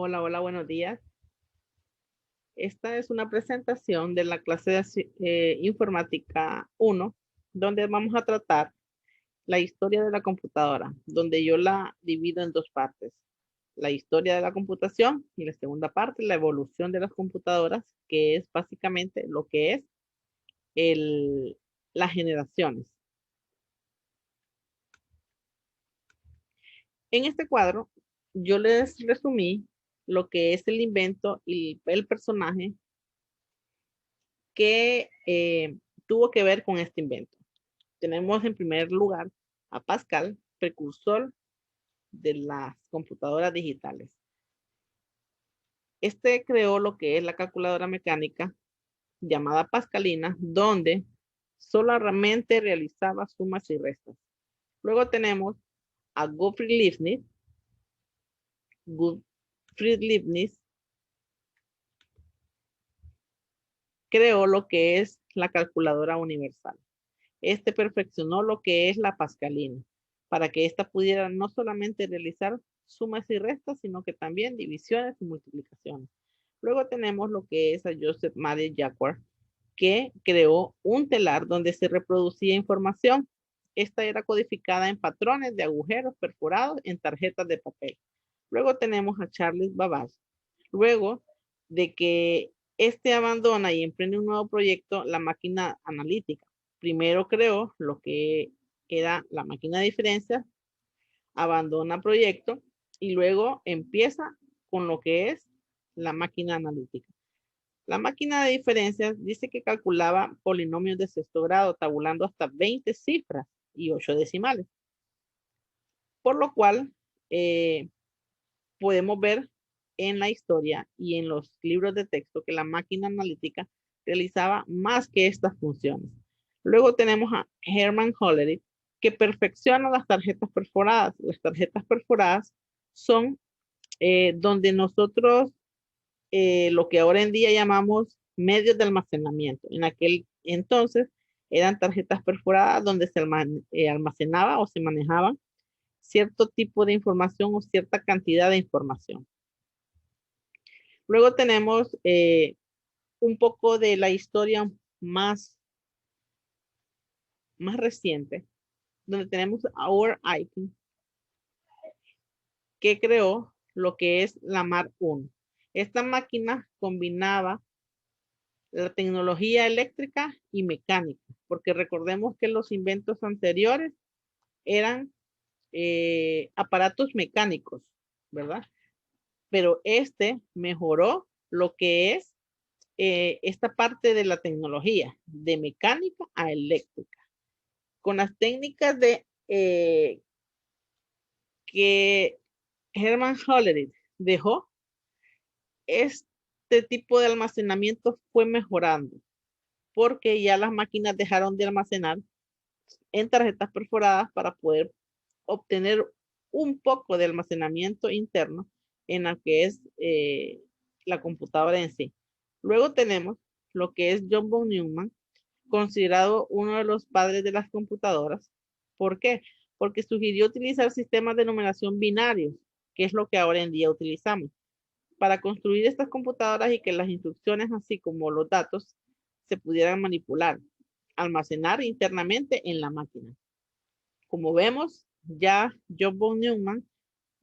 Hola, hola, buenos días. Esta es una presentación de la clase de Informática 1, donde vamos a tratar la historia de la computadora, donde yo la divido en dos partes. La historia de la computación y la segunda parte, la evolución de las computadoras, que es básicamente lo que es el, las generaciones. En este cuadro, yo les resumí lo que es el invento y el personaje que tuvo que ver con este invento. Tenemos en primer lugar a Pascal, precursor de las computadoras digitales. Este creó lo que es la calculadora mecánica llamada Pascalina, donde solamente realizaba sumas y restas. Luego tenemos a Gottfried Leibniz creó lo que es la calculadora universal. Este perfeccionó lo que es la Pascalina, para que ésta pudiera no solamente realizar sumas y restas, sino que también divisiones y multiplicaciones. Luego tenemos lo que es a Joseph Marie Jacquard, que creó un telar donde se reproducía información. Esta era codificada en patrones de agujeros perforados en tarjetas de papel. Luego tenemos a Charles Babbage. Luego de que este abandona y emprende un nuevo proyecto, la máquina analítica. Primero creó lo que era la máquina de diferencias, abandona proyecto y luego empieza con lo que es la máquina analítica. La máquina de diferencias dice que calculaba polinomios de sexto grado, tabulando hasta 20 cifras y 8 decimales. Por lo cual, eh, podemos ver en la historia y en los libros de texto que la máquina analítica realizaba más que estas funciones. Luego tenemos a Herman Hollerith, que perfecciona las tarjetas perforadas. Las tarjetas perforadas son donde nosotros lo que ahora en día llamamos medios de almacenamiento. En aquel entonces eran tarjetas perforadas donde se almacenaba o se manejaba cierto tipo de información o cierta cantidad de información. Luego tenemos un poco de la historia más, más reciente, donde tenemos a Howard Aiken, que creó lo que es la Mar 1. Esta máquina combinaba la tecnología eléctrica y mecánica, porque recordemos que los inventos anteriores eran aparatos mecánicos, ¿verdad? Pero este mejoró lo que es esta parte de la tecnología, de mecánica a eléctrica, con las técnicas de que Herman Hollerith dejó, este tipo de almacenamiento fue mejorando, porque ya las máquinas dejaron de almacenar en tarjetas perforadas para poder obtener un poco de almacenamiento interno en la que es la computadora en sí. Luego tenemos lo que es John von Neumann, considerado uno de los padres de las computadoras. ¿Por qué? Porque sugirió utilizar sistemas de numeración binarios, que es lo que ahora en día utilizamos, para construir estas computadoras y que las instrucciones, así como los datos, se pudieran manipular, almacenar internamente en la máquina. Como vemos, ya John von Neumann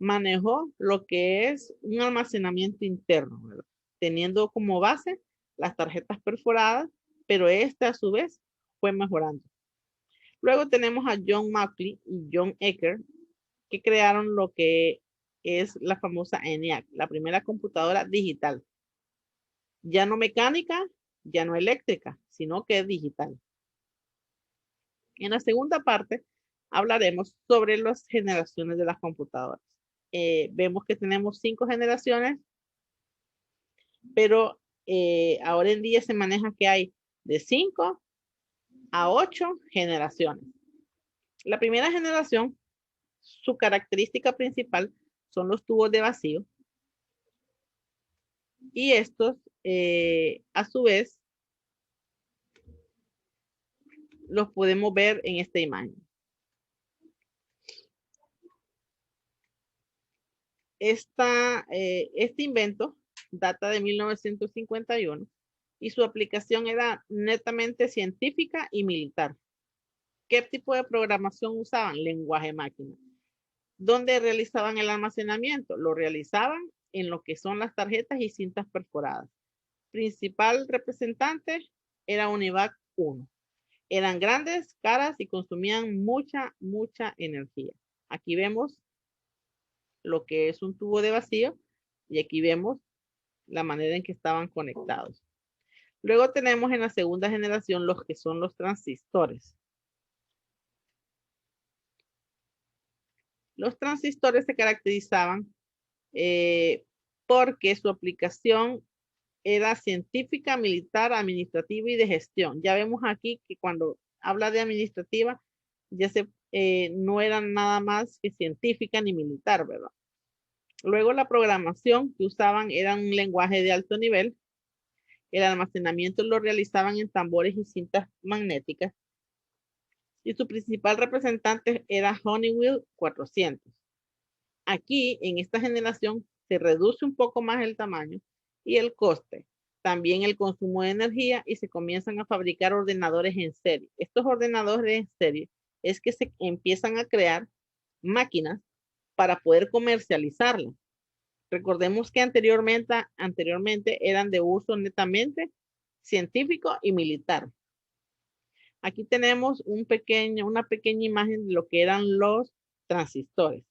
manejó lo que es un almacenamiento interno, ¿verdad? Teniendo como base las tarjetas perforadas, pero esta a su vez fue mejorando. Luego tenemos a John Mackley y John Ecker, que crearon lo que es la famosa ENIAC, la primera computadora digital. Ya no mecánica, ya no eléctrica, sino que es digital. En la segunda parte hablaremos sobre las generaciones de las computadoras. Vemos que tenemos 5 generaciones, pero ahora en día se maneja que hay de 5 a 8 generaciones. La primera generación, su característica principal son los tubos de vacío y estos a su vez los podemos ver en esta imagen. Este invento data de 1951 y su aplicación era netamente científica y militar. ¿Qué tipo de programación usaban? Lenguaje máquina. ¿Dónde realizaban el almacenamiento? Lo realizaban en lo que son las tarjetas y cintas perforadas. Principal representante era Univac 1. Eran grandes, caras y consumían mucha energía. Aquí vemos lo que es un tubo de vacío y aquí vemos la manera en que estaban conectados. Luego tenemos en la segunda generación los que son los transistores. Los transistores se caracterizaban porque su aplicación era científica, militar, administrativa y de gestión. Ya vemos aquí que cuando habla de administrativa, ya no eran nada más que científica ni militar, ¿verdad? Luego la programación que usaban era un lenguaje de alto nivel. El almacenamiento lo realizaban en tambores y cintas magnéticas. Y su principal representante era Honeywell 400. Aquí, en esta generación, se reduce un poco más el tamaño y el coste, también el consumo de energía y se comienzan a fabricar ordenadores en serie. Estos ordenadores en serie es que se empiezan a crear máquinas para poder comercializarlas. Recordemos que anteriormente eran de uso netamente científico y militar. Aquí tenemos una pequeña imagen de lo que eran los transistores.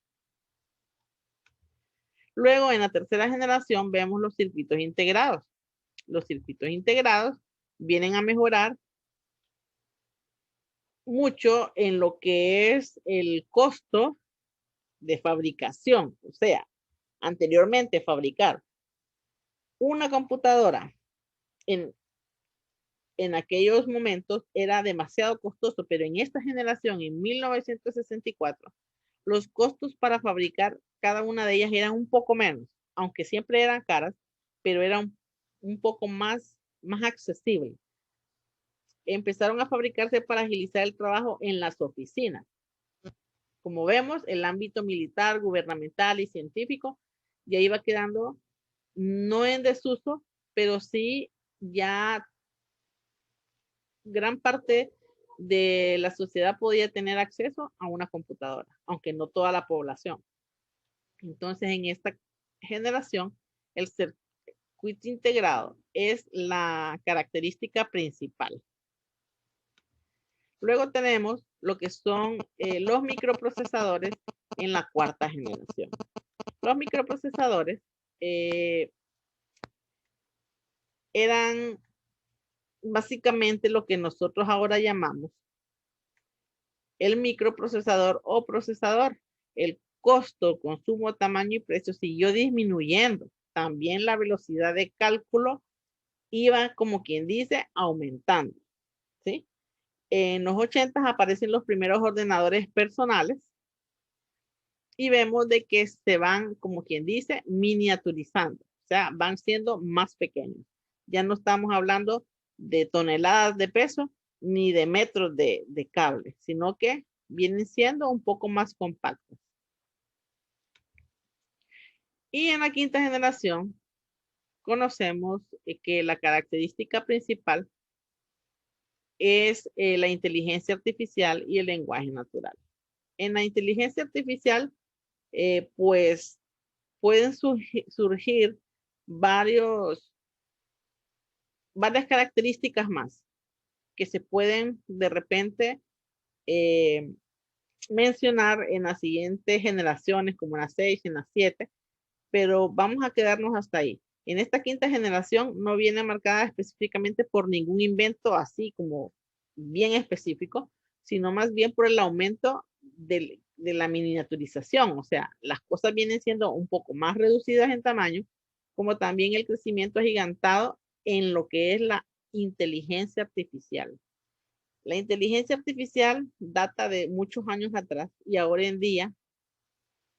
Luego, en la tercera generación, vemos los circuitos integrados. Los circuitos integrados vienen a mejorar mucho en lo que es el costo de fabricación. O sea, anteriormente fabricar una computadora en aquellos momentos era demasiado costoso, pero en esta generación, en 1964, los costos para fabricar cada una de ellas eran un poco menos, aunque siempre eran caras, pero eran un poco más accesibles. Empezaron a fabricarse para agilizar el trabajo en las oficinas. Como vemos, el ámbito militar, gubernamental y científico ya iba quedando no en desuso, pero sí ya gran parte de la sociedad podía tener acceso a una computadora, aunque no toda la población. Entonces, en esta generación, el circuito integrado es la característica principal. Luego tenemos lo que son los microprocesadores en la cuarta generación. Los microprocesadores eran básicamente lo que nosotros ahora llamamos el microprocesador o procesador. El costo, consumo, tamaño y precio siguió disminuyendo. También la velocidad de cálculo iba, como quien dice, aumentando. ¿Sí? En los 80 aparecen los primeros ordenadores personales y vemos de que se van, como quien dice, miniaturizando. O sea, van siendo más pequeños. Ya no estamos hablando de toneladas de peso ni de metros de cable, sino que vienen siendo un poco más compactos. Y en la quinta generación conocemos que la característica principal es la inteligencia artificial y el lenguaje natural. En la inteligencia artificial, pues pueden surgir varias características más que se pueden de repente mencionar en las siguientes generaciones, como en las 6, en las 7, pero vamos a quedarnos hasta ahí. En esta quinta generación no viene marcada específicamente por ningún invento así como bien específico, sino más bien por el aumento de la miniaturización. O sea, las cosas vienen siendo un poco más reducidas en tamaño, como también el crecimiento agigantado en lo que es la inteligencia artificial. La inteligencia artificial data de muchos años atrás y ahora en día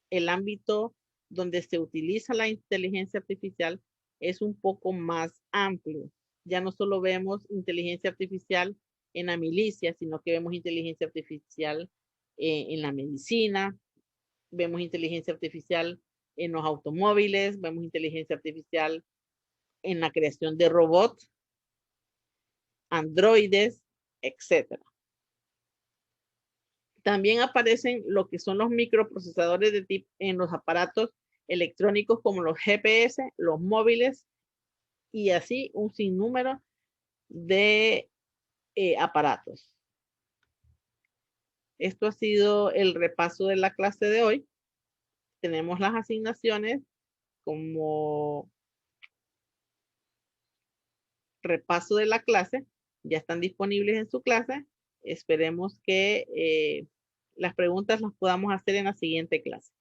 el ámbito donde se utiliza la inteligencia artificial es un poco más amplio. Ya no solo vemos inteligencia artificial en la milicia, sino que vemos inteligencia artificial en la medicina, vemos inteligencia artificial en los automóviles, vemos inteligencia artificial en la creación de robots, androides, etcétera. También aparecen lo que son los microprocesadores de tipo en los aparatos electrónicos como los GPS, los móviles y así un sinnúmero de aparatos. Esto ha sido el repaso de la clase de hoy. Tenemos las asignaciones como repaso de la clase. Ya están disponibles en su clase. Esperemos que las preguntas las podamos hacer en la siguiente clase.